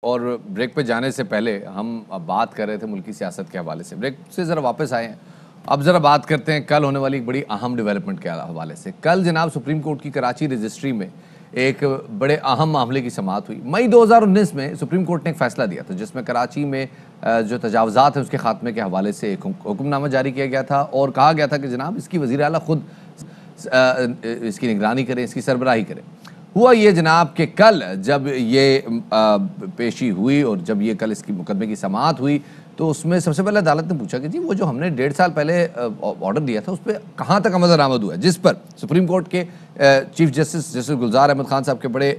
اور بریک پہ جانے سے پہلے ہم اب بات کر رہے تھے ملکی سیاست کے حوالے سے. بریک سے ذرا واپس آئے ہیں. اب ذرا بات کرتے ہیں کل ہونے والی ایک بڑی اہم ڈیولپمنٹ کے حوالے سے. کل جناب سپریم کورٹ کی کراچی رجسٹری میں ایک بڑے اہم معاملے کی سماعت ہوئی. مئی 2019 میں سپریم کورٹ نے ایک فیصلہ دیا تھا جس میں کراچی میں جو تجاوزات ہیں اس کے خاتمے کے حوالے سے ایک حکم نامہ جاری کیا گیا تھا اور کہا گیا تھا کہ جناب اس کی وزیر اعلیٰ خود اس کی نگرانی کریں, اس کی سربراہی کریں. ہوا یہ جناب کہ کل جب یہ پیشی ہوئی اور جب یہ کل اس کی مقدمے کی سماعت ہوئی تو اس میں سب سے پہلے عدالت نے پوچھا کہ جی وہ جو ہم نے 1.5 سال پہلے آرڈر دیا تھا اس پہ کہاں تک عمل درآمد ہوا ہے, جس پر سپریم کورٹ کے چیف جسٹس گلزار احمد خان صاحب کے بڑے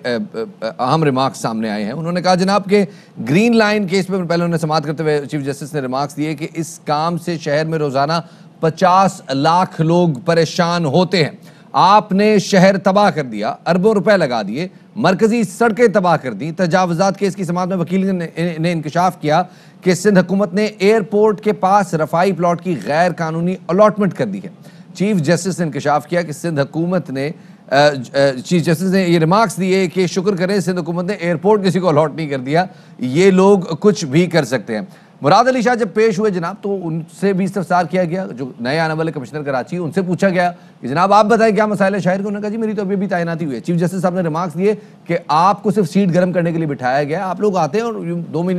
اہم ریمارکس سامنے آئے ہیں. انہوں نے کہا جناب کہ گرین لائن کیس پہ پہلے انہوں نے سماعت کرتے ہوئے چیف جسٹس نے ریمارکس دیے کہ اس کام سے شہر میں روزانہ 50 لاکھ لوگ پریشان ہوتے ہیں. آپ نے شہر تباہ کر دیا, اربوں روپے لگا دیے, مرکزی سڑکیں تباہ کر دی. تجاوزات کیس کی سماعت میں وکیل نے انکشاف کیا کہ سندھ حکومت نے ایئرپورٹ کے پاس رفائی پلاٹ کی غیر قانونی الاٹمنٹ کر دی ہے. چیف جسٹس نے انکشاف کیا کہ سندھ حکومت نے چیف جسٹس نے یہ ریمارکس دیے کہ شکر کریں سندھ حکومت نے ایئرپورٹ کسی کو الاٹ نہیں کر دیا, یہ لوگ کچھ بھی کر سکتے ہیں. مراد علی شاہ جب پیش ہوئے جناب تو ان سے بھی استفسار کیا گیا, جو نئے آنے والے کمشنر کراچی ان سے پوچھا گیا کہ جناب آپ بتائیں کیا مسائل ہے شہر کے. انہوں نے کہا جی میری تو ابھی تعیناتی ہوئی ہے. چیف جسٹس صاحب نے ریمارکس دیے کہ آپ کو صرف سیٹ گرم کرنے کے لیے بٹھایا گیا, آپ لوگ آتے ہیں اور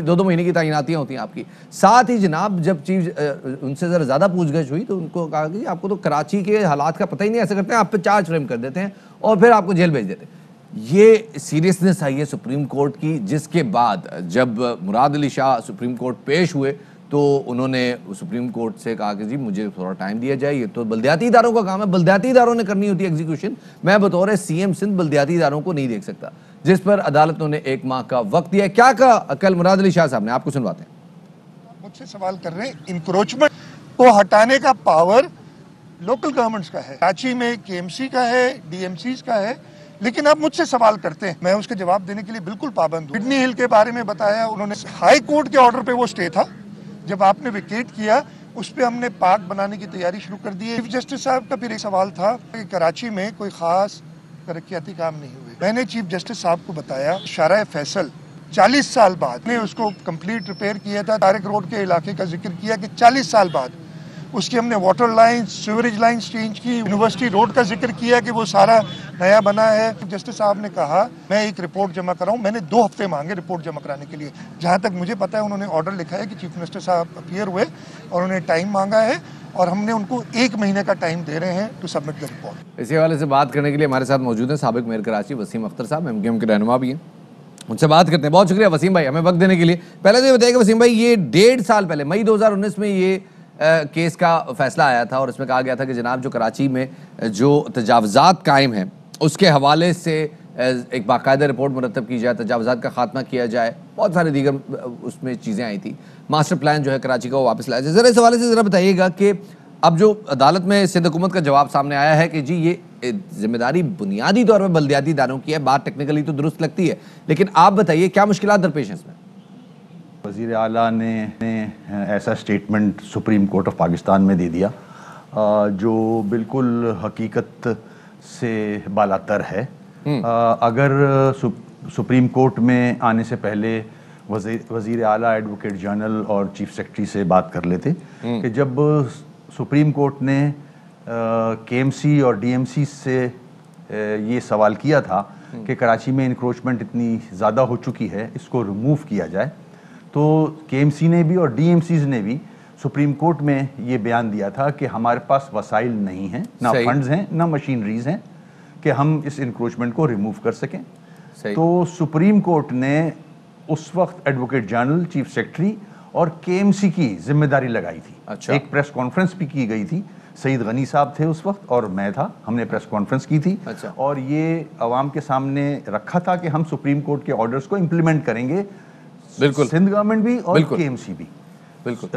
دو مہینے کی تعیناتیاں ہوتی ہیں آپ کی. ساتھ ہی جناب جب چیف ان سے ذرا زیادہ پوچھ گچھ ہوئی تو ان کو کہا کہ آپ کو تو کراچی کے حالات کا پتہ ہی نہیں, ایسے کرتے ہیں آپ پہ چارج فریم کر دیتے ہیں اور پھر آپ کو جیل بھیج دیتے ہیں. یہ سیریسنس آئی ہے سپریم کورٹ کی, جس کے بعد جب مراد علی شاہ سپریم کورٹ پیش ہوئے تو انہوں نے سپریم کورٹ سے کہا کہ جی مجھے تھوڑا ٹائم دیا جائے, یہ تو بلدیاتی اداروں کا کام ہے, بلدیاتی اداروں نے کرنی ہوتی ہے ایگزیکیوشن, میں بطور سی ایم سندھ بلدیاتی اداروں کو نہیں دیکھ سکتا. جس پر عدالتوں نے 1 ماہ کا وقت دیا. کیا کہا کل مراد علی شاہ صاحب نے, آپ کو سنواتے ہیں. مجھ سے سوال کر رہے ہیں, انکروچمنٹ کو ہٹانے کا پاور لوکل گورنمنٹس کا ہے, کراچی میں کے ایم سی کا ہے, ڈی ایم سیز کا ہے, لیکن آپ مجھ سے سوال کرتے ہیں, میں اس کے جواب دینے کے لیے بالکل پابند ہوں. کڈنی ہل کے بارے میں بتایا انہوں نے, ہائی کورٹ کے آرڈر پہ وہ سٹے تھا, جب آپ نے ویکیٹ کیا اس پہ ہم نے پارک بنانے کی تیاری شروع کر دی ہے. چیف جسٹس صاحب کا پھر ایک سوال تھا کہ کراچی میں کوئی خاص ترقیاتی کام نہیں ہوئے. میں نے چیف جسٹس صاحب کو بتایا شارع فیصل 40 سال بعد نے اس کو کمپلیٹ ریپیئر کیا تھا. طارق روڈ کے علاقے کا ذکر کیا کہ 40 سال بعد اس کی ہم نے water lines, sewerage lines change کی. یونیورسٹی روڈ کا ذکر کیا کہ وہ سارا نیا بنا ہے. جسٹس صاحب نے کہا میں ایک رپورٹ جمع کراؤں, میں نے 2 ہفتے مانگے رپورٹ جمع کرانے کے لیے. جہاں تک مجھے پتا ہے انہوں نے آرڈر لکھا ہے کہ چیف منسٹر صاحب اپیئر ہوئے اور انہوں نے ٹائم مانگا ہے اور ہم نے ان کو 1 مہینے کا ٹائم دے رہے ہیں ٹو سبمٹ دا رپورٹ. اسی حوالے سے بات کرنے کے لیے ہمارے ساتھ موجود ہیں سابق میئر کراچی وسیم اختر صاحب, ایم کیو ایم کے رہنما بھی ہیں, ان سے بات کرتے ہیں. بہت شکریہ وسیم بھائی ہمیں وقت دینے کے لیے. پہلے تو یہ بتائیے کہ وسیم بھائی یہ 1.5 سال پہلے مئی 2019 میں یہ کیس کا فیصلہ آیا تھا اور اس میں کہا گیا تھا کہ جناب جو کراچی میں جو تجاوزات قائم ہیں اس کے حوالے سے ایک باقاعدہ رپورٹ مرتب کی جائے, تجاوزات کا خاتمہ کیا جائے, بہت سارے دیگر اس میں چیزیں آئی تھیں. ماسٹر پلان جو ہے کراچی کا وہ واپس لایا جائے. ذرا اس حوالے سے ذرا بتائیے گا کہ اب جو عدالت میں سندھ حکومت کا جواب سامنے آیا ہے کہ جی یہ ذمہ داری بنیادی طور پر بلدیاتی اداروں کی ہے, بات ٹیکنیکلی تو درست لگتی ہے, لیکن آپ بتائیے کیا مشکلات درپیش ہیں اس میں. وزیر اعلیٰ نے ایسا statement supreme court of Pakistan میں دے دیا جو بالکل حقیقت سے بالاتر ہے. اگر سپریم کورٹ میں آنے سے پہلے وزیر اعلیٰ ایڈوکیٹ جنرل اور چیف سیکرٹری سے بات کر لیتے کہ جب سپریم کورٹ نے کے ایم سی اور ڈی ایم سی سے یہ سوال کیا تھا کہ کراچی میں انکروچمنٹ اتنی زیادہ ہو چکی ہے اس کو ریموو کیا جائے, تو کے ایم سی نے بھی اور ڈی ایم سیز نے بھی سپریم کورٹ میں یہ بیان دیا تھا کہ ہمارے پاس وسائل نہیں ہیں, نہ فنڈز ہیں, نہ مشینریز ہیں کہ ہم اس انکروچمنٹ کو ریموو کر سکیں. تو سپریم کورٹ نے اس وقت ایڈوکیٹ جنرل, چیف سیکرٹری اور کے ایم سی کی ذمہ داری لگائی تھی. ایک پریس کانفرنس بھی کی گئی تھی, سعید غنی صاحب تھے اس وقت اور میں تھا, ہم نے پریس کانفرنس کی تھی اور یہ عوام کے سامنے رکھا تھا کہ ہم سپریم کورٹ کے آرڈرز کو امپلیمنٹ کریں گے. بالکل سندھ گورنمنٹ بھی اور کے ایم سی بھی. بالکل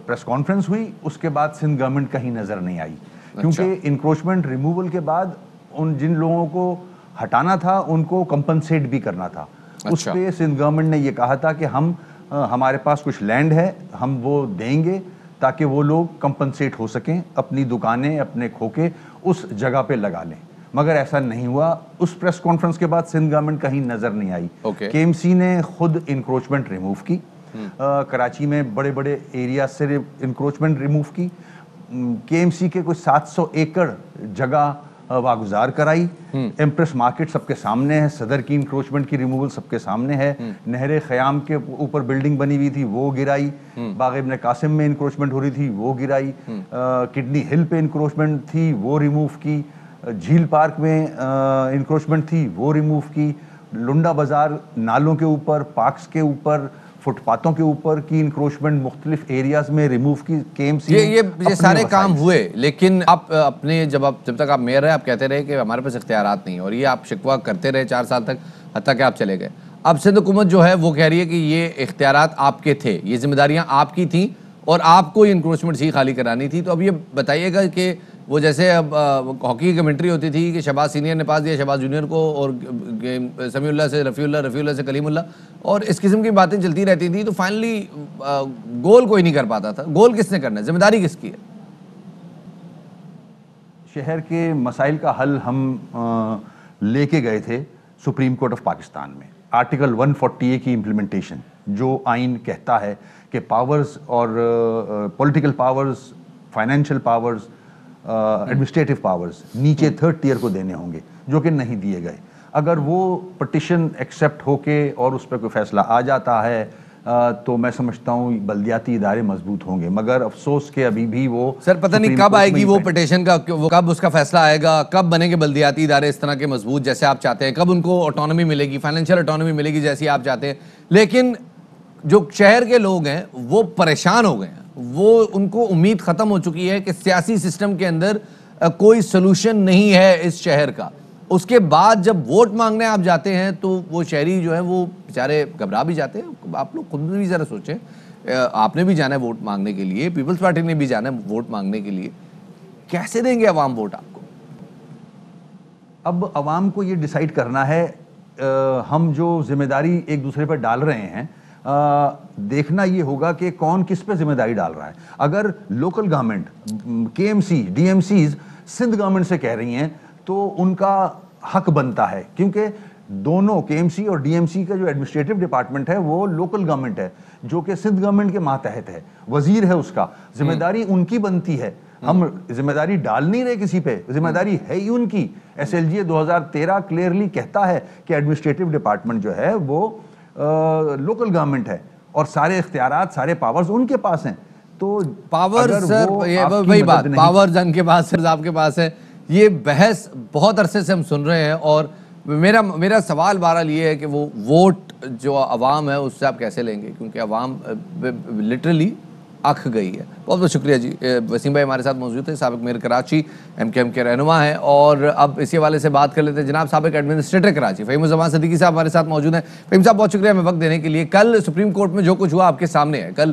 پریس کانفرنس ہوئی, اس کے بعد سندھ گورنمنٹ کہیں نظر نہیں آئی کیونکہ انکروچمنٹ ریموول کے بعد ان جن لوگوں کو ہٹانا تھا ان کو کمپنسیٹ بھی کرنا تھا. اس پہ سندھ گورنمنٹ نے یہ کہا تھا کہ ہمارے پاس کچھ لینڈ ہے, ہم وہ دیں گے تاکہ وہ لوگ کمپنسیٹ ہو سکیں, اپنی دکانیں, اپنے کھوکے اس جگہ پہ لگا لیں. مگر ایسا نہیں ہوا. اس پریس کانفرنس کے بعد سندھ گورنمنٹ کہیں نظر نہیں آئی. کے ایم سی نے خود انکروچمنٹ ریموو کی, کراچی میں بڑے بڑے ایریا سے انکروچمنٹ ریموو کی. کے ایم سی کے کوئی 700 ایکڑ جگہ واگزار کرائی. ایمپریس مارکیٹ سب کے سامنے ہے, صدر کی انکروچمنٹ کی ریموول سب کے سامنے ہے. نہر خیام کے اوپر بلڈنگ بنی ہوئی تھی وہ گرائی. باغ ابن قاسم میں انکروچمنٹ ہو رہی تھی وہ گرائی. کڈنی ہل پہ انکروچمنٹ تھی وہ ریموو کی. جھیل پارک میں انکروچمنٹ تھی وہ ریموو کی. لنڈا بازار نالوں کے اوپر, پارکس کے اوپر, فٹ پاتھوں کے اوپر کی انکروچمنٹ مختلف ایریاز میں ریموو کی. کے ایم سی یہ سارے کام ہوئے, لیکن آپ اپنے جب تک آپ میئر رہے آپ کہتے رہے کہ ہمارے پاس اختیارات نہیں ہیں, اور یہ آپ شکوہ کرتے رہے 4 سال تک حتیٰ کہ آپ چلے گئے. اب سندھ حکومت جو ہے وہ کہہ رہی ہے کہ یہ اختیارات آپ کے تھے, یہ ذمہ داریاں آپ کی تھیں اور آپ کو یہ انکروچمنٹ سی خالی کرانی تھی. تو اب یہ بتائیے گا کہ وہ جیسے اب ہاکی کی کمنٹری ہوتی تھی کہ شہباز سینئر نے پاس دیا شہباز جونیئر کو, اور سمیع اللہ سے رفیع اللہ سے کلیم اللہ, اور اس قسم کی باتیں چلتی رہتی تھیں. تو فائنلی گول کوئی نہیں کر پاتا تھا. گول کس نے کرنا ہے, ذمہ داری کس کی ہے؟ شہر کے مسائل کا حل ہم لے کے گئے تھے سپریم کورٹ آف پاکستان میں. آرٹیکل 140A کی امپلیمنٹیشن, جو آئین کہتا ہے کہ پاورز اور political powers, financial powers, administrative powers نیچے 3rd ٹیئر کو دینے ہوں گے, جو کہ نہیں دیے گئے. اگر وہ پٹیشن ایکسیپٹ ہو کے اور اس پہ کوئی فیصلہ آ جاتا ہے تو میں سمجھتا ہوں بلدیاتی ادارے مضبوط ہوں گے. مگر افسوس کہ ابھی بھی وہ سر پتہ نہیں کب آئے گی وہ پٹیشن کا, کب اس کا فیصلہ آئے گا, کب بنے گے بلدیاتی ادارے اس طرح کے مضبوط جیسے آپ چاہتے ہیں, کب ان کو آٹونومی ملے گی, فائنینشیل آٹونومی ملے گی جیسی آپ چاہتے ہیں. لیکن جو شہر کے لوگ ہیں وہ پریشان ہو گئے ہیں, وہ ان کو امید ختم ہو چکی ہے کہ سیاسی سسٹم کے اندر کوئی سلوشن نہیں ہے اس شہر کا. اس کے بعد جب ووٹ مانگنے آپ جاتے ہیں تو وہ شہری جو ہے وہ بیچارے گھبرا بھی جاتے ہیں. آپ لوگ خود بھی ذرا سوچیں, آپ نے بھی جانا ہے ووٹ مانگنے کے لیے, پیپلز پارٹی نے بھی جانا ہے ووٹ مانگنے کے لیے, کیسے دیں گے عوام ووٹ آپ کو؟ اب عوام کو یہ ڈیسائیڈ کرنا ہے. ہم جو ذمہ داری ایک دوسرے پر ڈال رہے ہیں, دیکھنا یہ ہوگا کہ کون کس پہ ذمہ داری ڈال رہا ہے. اگر local government, K M C, D M Cs Sindh government سے کہہ رہی ہیں تو ان کا حق بنتا ہے, کیونکہ دونوں کے ایم سی اور ڈی ایم سی کا جو ایڈمنسٹریٹو ڈپارٹمنٹ ہے وہ لوکل گورنمنٹ ہے, جو کہ سندھ گورنمنٹ کے ماتحت ہے. وزیر ہے اس کا, ذمہ داری ان کی بنتی ہے. ہم ذمہ داری ڈال نہیں رہے کسی پہ, ذمہ داری ہے ہی ان کی. ایس ایل جی 2013 کلیئرلی کہتا ہے کہ ایڈمنسٹریٹو ڈپارٹمنٹ جو ہے وہ لوکل گورنمنٹ ہے اور سارے اختیارات, سارے پاورز ان کے پاس ہیں. تو پاور سر وہی بات, پاور جن کے پاس ہے, آپ کے پاس ہے. یہ بحث بہت عرصے سے ہم سن رہے ہیں, اور میرا سوال بہرحال یہ ہے کہ وہ ووٹ جو عوام ہے اس سے آپ کیسے لیں گے, کیونکہ عوام لٹرلی اکھ گئی ہے. بہت بہت شکریہ جی. وسیم بھائی ہمارے ساتھ موجود ہے, سابق میئر کراچی, ایم کے رہنما ہیں, اور اب اسی حوالے سے بات کر لیتے ہیں جناب سابق ایڈمنسٹریٹر کراچی فہیم الزمان صدیقی صاحب ہمارے ساتھ موجود ہیں. فہیم صاحب بہت شکریہ ہمیں وقت دینے کے لیے. کل سپریم کورٹ میں جو کچھ ہوا آپ کے سامنے ہے. کل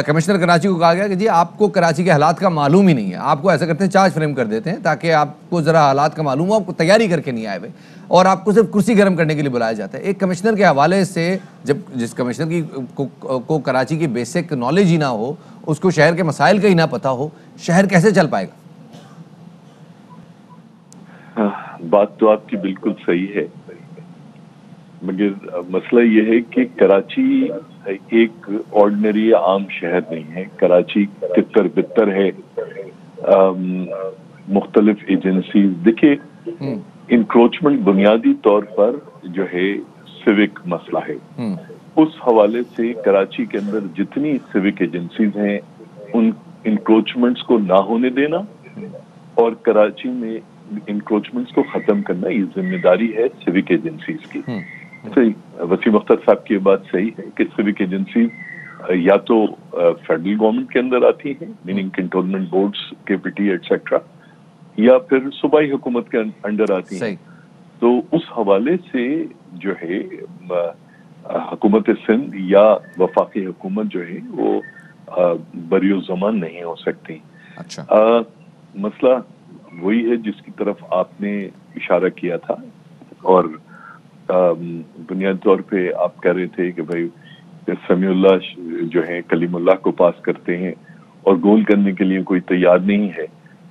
کمشنر کراچی کو کہا گیا کہ جی آپ کو کراچی کے حالات کا معلوم ہی نہیں ہے, آپ کو ایسا کرتے ہیں چارج فریم کر دیتے ہیں تاکہ آپ کو ذرا حالات کا معلوم ہو, آپ کو تیاری کر کے نہیں آئے ہوئے, اور آپ کو صرف کرسی گرم کرنے کے لیے بلایا جاتا ہے. ایک کمشنر کے حوالے سے, جب جس کمشنر کی کو کراچی کی بیسک نالج ہی نہ ہو, اس کو شہر کے مسائل کا ہی نہ پتہ ہو, شہر کیسے چل پائے گا؟ بات تو آپ کی بالکل صحیح ہے, مگر مسئلہ یہ ہے کہ کراچی ایک آرڈنری عام شہر نہیں ہے. کراچی تتر بتر ہے, مختلف ایجنسیز. دیکھیے انکروچمنٹ بنیادی طور پر جو ہے سیوک مسئلہ ہے. اس حوالے سے کراچی کے اندر جتنی سیوک ایجنسیز ہیں ان انکروچمنٹس کو نہ ہونے دینا اور کراچی میں انکروچمنٹس کو ختم کرنا, یہ ذمہ داری ہے سیوک ایجنسیز کی. وسیم اختر صاحب کی بات صحیح ہے کہ سیوک ایجنسیز یا تو فیڈرل گورنمنٹ کے اندر آتی ہیں, میننگ کنٹرولمنٹ بورڈز, کے پی ٹی ایٹسٹرا, یا پھر صوبائی حکومت کے انڈر آتی ہیں. تو اس حوالے سے جو ہے حکومت سندھ یا وفاقی حکومت جو ہے وہ بری الزمان نہیں ہو سکتی. مسئلہ وہی ہے جس کی طرف آپ نے اشارہ کیا تھا, اور بنیادی طور پہ آپ کہہ رہے تھے کہ بھائی سمیع اللہ جو ہے کلیم اللہ کو پاس کرتے ہیں اور گول کرنے کے لیے کوئی تیار نہیں ہے.